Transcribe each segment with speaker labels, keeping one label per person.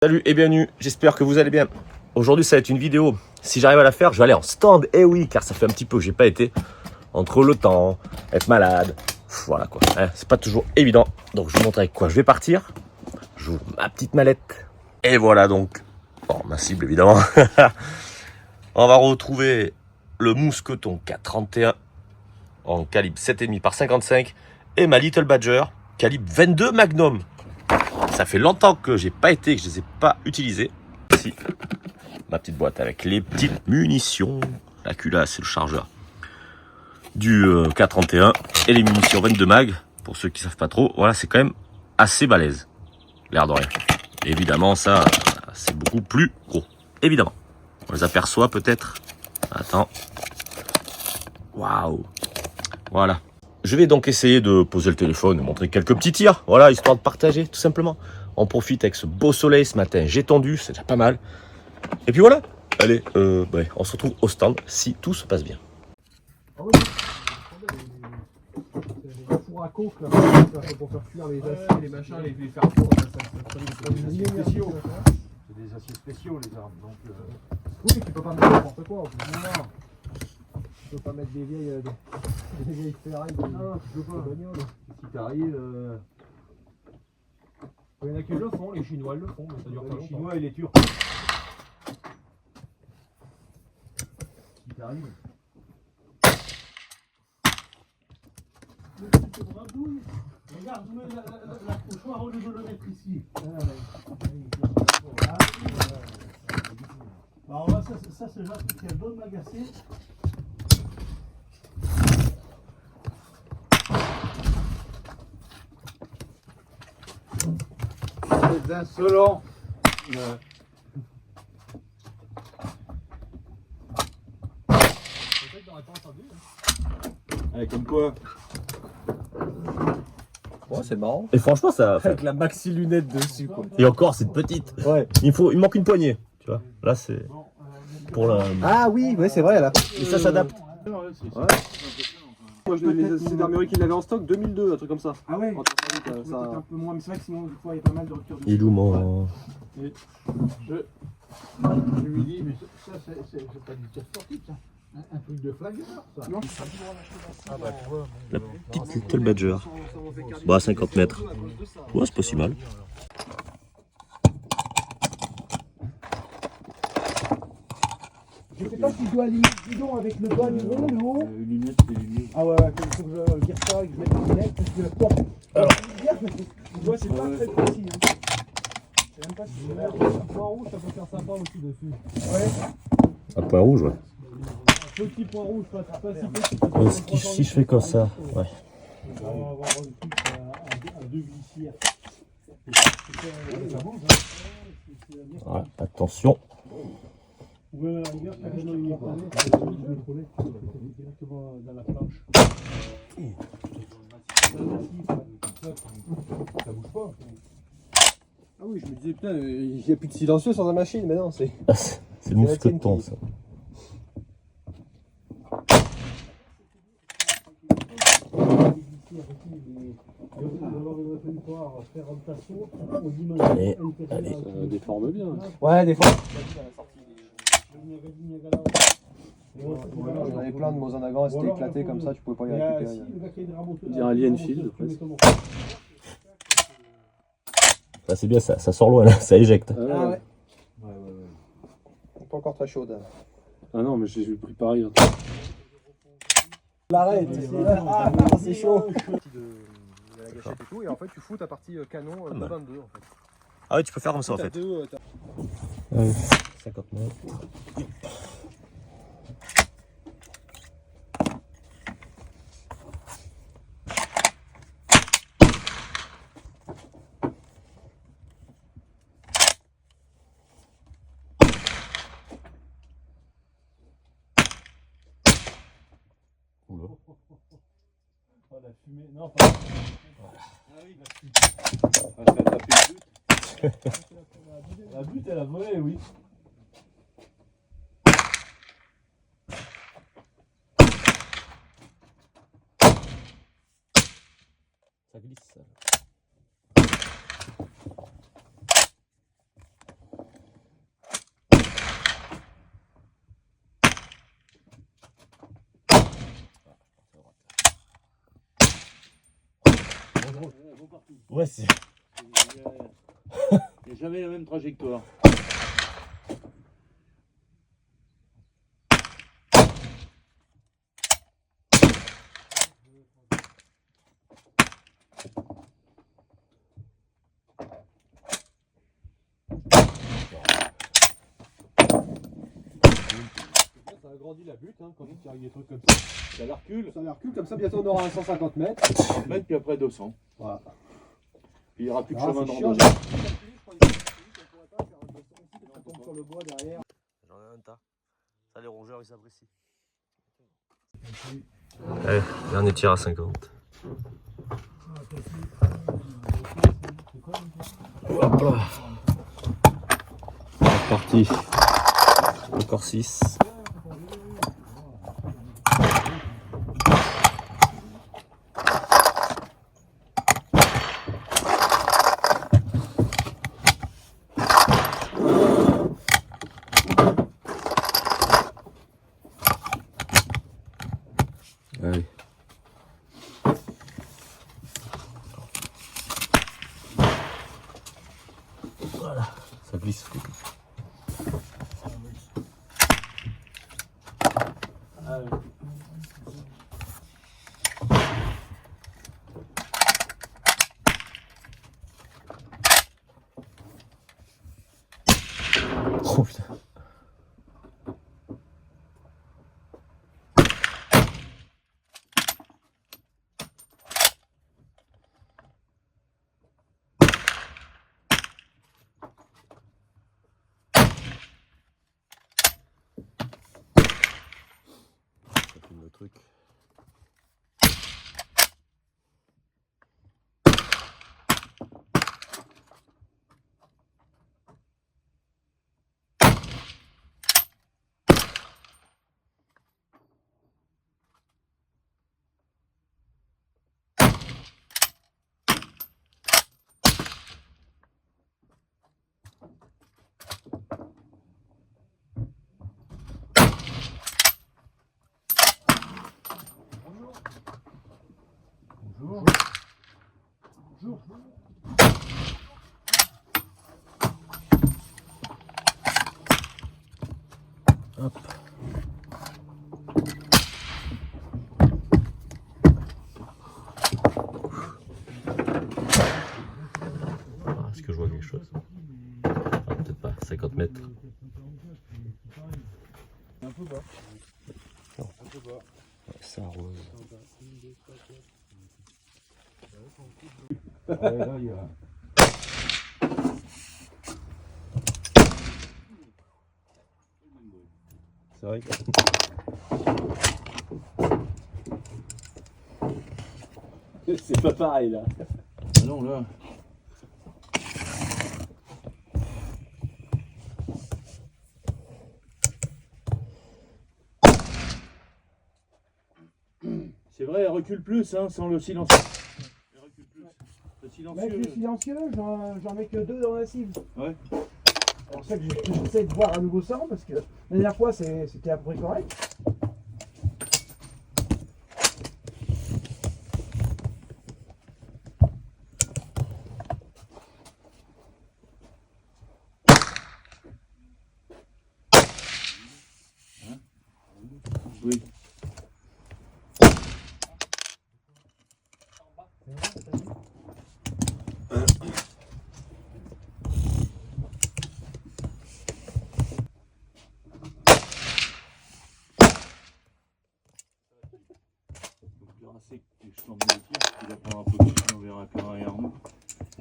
Speaker 1: Salut et bienvenue, j'espère que vous allez bien. Aujourd'hui ça va être une vidéo, si j'arrive à la faire je vais aller en stand, et oui, car ça fait un petit peu que j'ai pas été, entre le temps, être malade, voilà quoi, hein, c'est pas toujours évident. Donc je vous montre avec quoi je vais partir, j'ouvre ma petite mallette, et voilà donc, bon, ma cible évidemment. On va retrouver le Mousqueton K31 en calibre 7,5 par 55 et ma Little Badger calibre 22 Magnum. Ça fait longtemps que j'ai pas été, que je les ai pas utilisés. Ici, ma petite boîte avec les petites munitions. La culasse, c'est le chargeur du K31 et les munitions 22 mag. Pour ceux qui savent pas trop, voilà, c'est quand même assez balèze, l'air de rien. Évidemment, ça, c'est beaucoup plus gros. Évidemment, on les aperçoit peut-être. Attends, waouh, voilà. Je vais donc essayer de poser le téléphone et montrer quelques petits tirs, voilà, histoire de partager, tout simplement. On profite avec ce beau soleil ce matin, j'ai tendu, c'est déjà pas mal. Et puis voilà, allez, on se retrouve au stand si tout se passe bien.
Speaker 2: Ah oui, les fours à coke là, pour faire cuire les aciers, les machins, les faire fondre, c'est des aciers spéciaux. C'est des aciers spéciaux les armes, donc oui, tu peux pas mettre n'importe quoi. Non. Tu peux pas mettre des vieilles Ferrari. Non, tu peux pas. Si t'arrives, il y en a qui le font, les Chinois le font, mais ça dure pas longtemps. Les Chinois et les Turcs. Si t'arrives. Regarde, je mets l'accrochoir au lieu de le mettre ici. Alors là, ça c'est Jacques qui a d'autres magassins. C'est insolent. Peut-être qu'on n'aurait pas entendu. Allez, comme quoi.
Speaker 3: Ouais, c'est marrant.
Speaker 1: Et franchement, ça.
Speaker 3: Avec la maxi lunette dessus, quoi.
Speaker 1: Et encore, c'est une petite.
Speaker 3: Ouais.
Speaker 1: Il manque une poignée, tu vois. Là, c'est pour la.
Speaker 3: Ah oui, ouais, c'est vrai, là.
Speaker 1: Et ça s'adapte.
Speaker 3: Ouais. Moi, c'est Armurerie qui l'avait en stock, 2002, un truc comme ça.
Speaker 2: Ah ouais.
Speaker 3: Ça...
Speaker 2: un peu moins, mais c'est vrai que sinon, des fois, il y a pas mal de ruptures.
Speaker 1: Il est où mon.
Speaker 2: Je lui dis, mais ça, c'est pas du tir sportif, ça. Un truc de flagueur, ça. Non,
Speaker 1: La petite Little Badger. Bon, à 50 mètres. Ouais, c'est pas si mal.
Speaker 2: Je sais pas si je dois aligner le bidon avec le bas du rond, le haut.
Speaker 3: Une lunette, c'est une lunette.
Speaker 2: Ah ouais, il faut que je vire ça et que je mette une lunette, parce que bon. Alors, tu vois, c'est pas très précis. Hein. Je sais même pas si c'est un point rouge, ça peut faire sympa aussi dessus. Ouais.
Speaker 1: Un point rouge, ouais.
Speaker 2: Un petit point rouge, pas si petit.
Speaker 1: Si je fais comme ça, ouais.
Speaker 2: On va avoir un truc à deux glissières.
Speaker 1: Voilà, attention.
Speaker 2: Ou même à la rigueur, carrément une épaule, je le prenais directement dans la planche. Ça bouge pas.
Speaker 3: Ah oui, je me disais, putain, il n'y a plus de silencieux sur la machine, mais non, c'est...
Speaker 1: C'est le Mousqueton, ça. Allez, allez.
Speaker 3: Ça déforme bien.
Speaker 1: Ouais, des fois.
Speaker 3: J'en avais plein de Mozanagan, elles étaient éclatées comme ça, tu pouvais pas les récupérer.
Speaker 2: On
Speaker 3: dirait Alien Shield, presque.
Speaker 1: Ça, c'est bien, ça sort loin, là, ça éjecte.
Speaker 3: Ah ouais. Pas encore très chaude. Ah non, mais j'ai pris pareil.
Speaker 2: l'arrête,
Speaker 3: C'est chaud. De la gâchette et tout, et en fait tu fous ta partie canon de 22 en fait.
Speaker 1: Ah oui, tu peux faire comme ça en fait. 50 mètres.
Speaker 2: Oh la fumée, non, pas. Ah oui, la fumée. La butte, elle a volé, oui.
Speaker 1: Ça glisse, ça. Ouais, c'est.
Speaker 4: Il n'y a jamais la même trajectoire.
Speaker 3: Ça agrandit la butte hein, quand tu tires avec des trucs comme ça.
Speaker 4: Ça la recule.
Speaker 3: Ça recule comme ça, bientôt on aura un 150 mètres.
Speaker 4: 100 mètres, puis après 200.
Speaker 3: Voilà.
Speaker 4: Puis il n'y aura plus de
Speaker 3: Ah,
Speaker 4: chemin
Speaker 3: c'est
Speaker 4: dans
Speaker 3: chiant,
Speaker 4: le
Speaker 3: sur le bois derrière.
Speaker 1: J'en ai un tas. Ça, les rongeurs, ils s'apprécient. Allez, dernier tir à 50. Hop là. C'est parti. Encore 6. Allez. Voilà, ça glisse. Oh putain. Ça filme le truc.
Speaker 3: Bonjour. Bonjour.
Speaker 1: Hop. Est-ce que je vois quelque chose? Enfin, peut-être pas, 50 mètres.
Speaker 3: Un peu bas.
Speaker 1: Non.
Speaker 3: Un peu bas.
Speaker 1: Ça arrose.
Speaker 4: Ouais, là, il y a...
Speaker 1: C'est vrai. C'est pas pareil là.
Speaker 4: Ah non, là... C'est vrai, elle recule plus, hein, sans le silencieux. Elle recule plus. Le silencieux...
Speaker 3: Avec le silencieux, j'en mets que 2 dans la cible.
Speaker 4: Ouais.
Speaker 3: Alors c'est que j'essaie de voir un nouveau sang parce que la dernière fois c'était à peu près correct.
Speaker 4: Oui. C'est que je t'emmène le tir, il va prendre un peu de temps, on verra qu'un et Arnaud.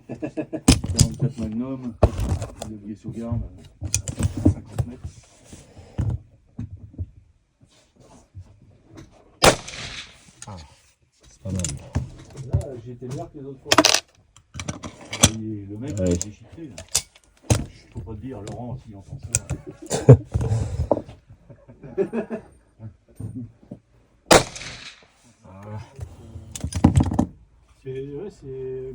Speaker 4: 44 Magnum, levier sous garde, 50 mètres.
Speaker 1: C'est pas mal.
Speaker 3: Là j'ai été meilleur que les autres fois.
Speaker 4: Et le mec
Speaker 1: Ouais.
Speaker 4: il est déchiqueté là. Je peux pas te dire, Laurent, s'il entend ça.
Speaker 3: C'est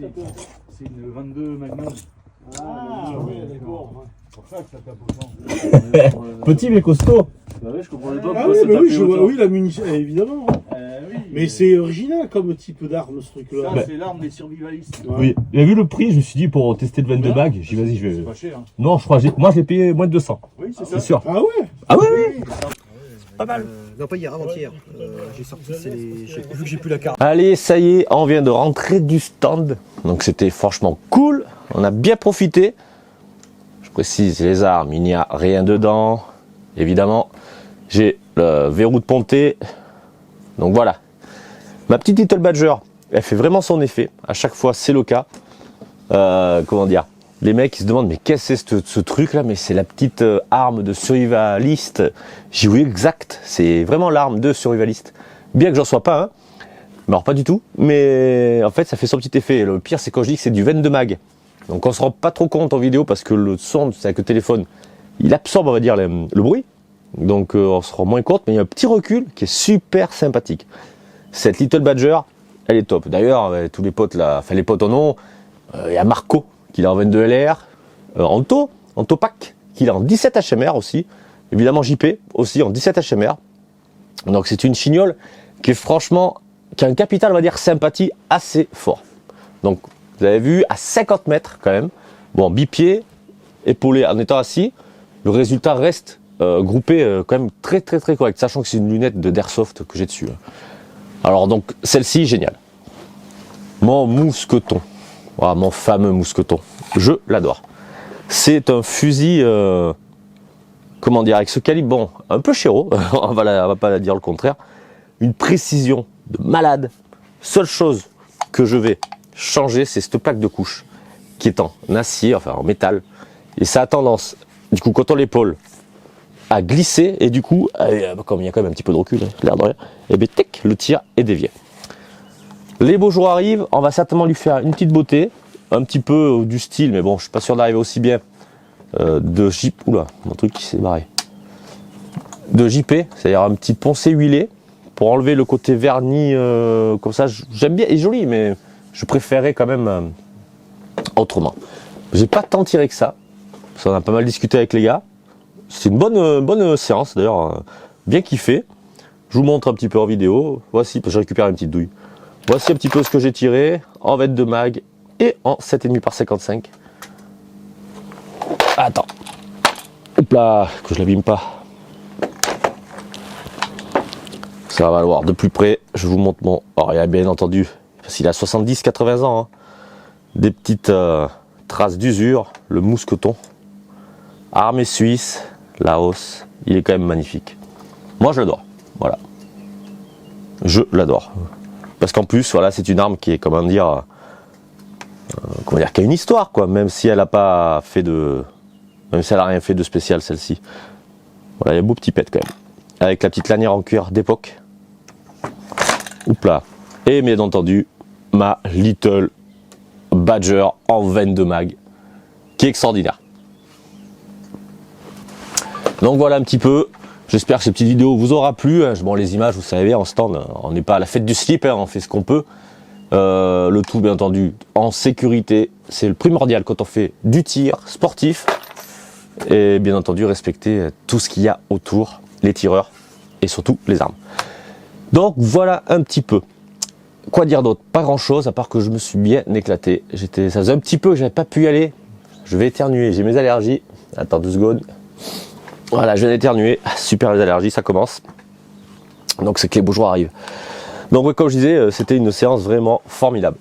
Speaker 3: bizarre.
Speaker 4: C'est une 22 Magnum.
Speaker 3: Ah oui, d'accord.
Speaker 4: C'est pour ça que ça tape autant.
Speaker 1: Petit mais costaud.
Speaker 4: Bah ouais, je comprenais pas
Speaker 2: Ah
Speaker 4: pourquoi
Speaker 2: oui,
Speaker 4: ça
Speaker 2: bah oui,
Speaker 4: tapait
Speaker 2: je vois,
Speaker 4: autant.
Speaker 2: oui, la munition, évidemment.
Speaker 4: Oui. Mais c'est original comme type d'arme, ce truc-là.
Speaker 5: Ça,
Speaker 4: C'est l'arme des survivalistes.
Speaker 1: Oui, il a vu le prix, je me suis dit pour tester le 22 mag, j'ai dit vas-y, je vais.
Speaker 5: C'est pas cher. Hein.
Speaker 1: Non, je crois, moi je l'ai payé moins de 200.
Speaker 5: Oui, c'est ça.
Speaker 1: C'est sûr.
Speaker 4: Ah ouais?
Speaker 1: Ah ouais. Pas mal.
Speaker 3: Non, pas hier, avant-hier. J'ai sorti, vu que j'ai plus la carte.
Speaker 1: Allez, ça y est, on vient de rentrer du stand. Donc c'était franchement cool. On a bien profité. Je précise, les armes, il n'y a rien dedans. Évidemment, j'ai le verrou de ponté. Donc voilà. Ma petite Little Badger, elle fait vraiment son effet. À chaque fois, c'est le cas. Comment dire? Les mecs ils se demandent mais qu'est-ce que c'est ce truc là, mais c'est la petite arme de survivaliste. J'ai oui exact, c'est vraiment l'arme de survivaliste. Bien que j'en sois pas, hein. Mais alors pas du tout. Mais en fait ça fait son petit effet. Le pire c'est quand je dis que c'est du 22 mag. Donc on se rend pas trop compte en vidéo parce que le son, c'est avec le téléphone, il absorbe on va dire le bruit. Donc on se rend moins compte, mais il y a un petit recul qui est super sympathique. Cette Little Badger, elle est top. D'ailleurs tous les potes là, enfin les potes en ont, il y a Marco qu'il a en 22 LR, Anto Pack, qu'il a en 17 HMR aussi, évidemment JP aussi en 17 HMR. Donc c'est une chignole qui est franchement, qui a un capital on va dire sympathie assez fort. Donc vous avez vu à 50 mètres quand même, bon bipied, épaulé en étant assis, le résultat reste groupé quand même très correct, sachant que c'est une lunette de d'Airsoft que j'ai dessus. Alors donc celle-ci géniale. Mon mousqueton. Voilà, mon fameux mousqueton, je l'adore. C'est un fusil, comment dire, avec ce calibre, bon, un peu chéro, on va pas dire le contraire, une précision de malade. Seule chose que je vais changer, c'est cette plaque de couche, qui est en acier, enfin en métal, et ça a tendance, du coup, quand on l'épaule, à glisser, et du coup, comme il y a quand même un petit peu de recul, l'air de rien, et bien, tic, le tir est dévié. Les beaux jours arrivent, on va certainement lui faire une petite beauté, un petit peu du style, mais bon, je suis pas sûr d'arriver aussi bien de JP. Oula, mon truc qui s'est barré. De JP, c'est-à-dire un petit poncé huilé pour enlever le côté verni comme ça. J'aime bien, il est joli, mais je préférais quand même autrement. J'ai pas tant tiré que ça, parce qu'on a pas mal discuté avec les gars. C'est une bonne séance d'ailleurs, bien kiffé. Je vous montre un petit peu en vidéo. Voici, je récupère une petite douille. Voici un petit peu ce que j'ai tiré en 22 mag et en 7,5 par 55. Attends. Hop là, que je l'abîme pas. Ça va le voir de plus près. Je vous montre mon... Alors il y a bien entendu, parce qu'il a 70-80 ans, hein, des petites traces d'usure. Le mousqueton. Armée suisse, Laos. Il est quand même magnifique. Moi je l'adore. Voilà. Je l'adore. Parce qu'en plus, voilà, c'est une arme qui est, comment dire, qui a une histoire, quoi. Même si elle n'a pas fait de, même si elle n'a rien fait de spécial, celle-ci. Voilà, il y a un beau petit pet quand même, avec la petite lanière en cuir d'époque. Oups là. Et bien entendu, ma Little Badger en 22 mag, qui est extraordinaire. Donc voilà un petit peu. J'espère que cette petite vidéo vous aura plu. Bon, les images, vous savez, en stand, on n'est pas à la fête du slip, hein, on fait ce qu'on peut. Le tout, bien entendu, en sécurité. C'est le primordial quand on fait du tir sportif. Et bien entendu, respecter tout ce qu'il y a autour, les tireurs et surtout les armes. Donc voilà un petit peu. Quoi dire d'autre? Pas grand chose, à part que je me suis bien éclaté. Ça faisait un petit peu que j'avais pas pu y aller. Je vais éternuer, j'ai mes allergies. Attends 2 secondes. Voilà, je viens d'éternuer. Super, les allergies, ça commence. Donc c'est que les beaux jours arrivent. Donc ouais, comme je disais, c'était une séance vraiment formidable.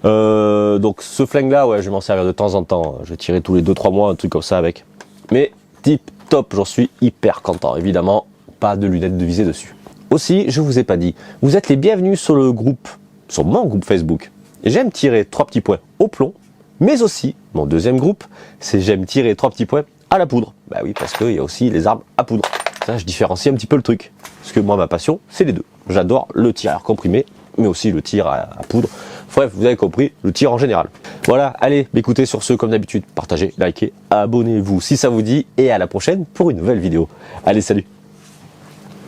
Speaker 1: Donc ce flingue là, ouais, je vais m'en servir de temps en temps. Je vais tirer tous les 2-3 mois, un truc comme ça avec. Mais tip top, j'en suis hyper content. Évidemment, pas de lunettes de visée dessus. Aussi, je vous ai pas dit, vous êtes les bienvenus sur le groupe, sur mon groupe Facebook. J'aime tirer 3 petits points au plomb, mais aussi, mon deuxième groupe, c'est j'aime tirer 3 petits points à la poudre. Bah oui, parce qu'il y a aussi les armes à poudre. Ça, je différencie un petit peu le truc. Parce que moi, ma passion, c'est les deux. J'adore le tir à air comprimé, mais aussi le tir à poudre. Bref, vous avez compris, le tir en général. Voilà, allez, écoutez sur ce, comme d'habitude, partagez, likez, abonnez-vous si ça vous dit, et à la prochaine pour une nouvelle vidéo. Allez, salut!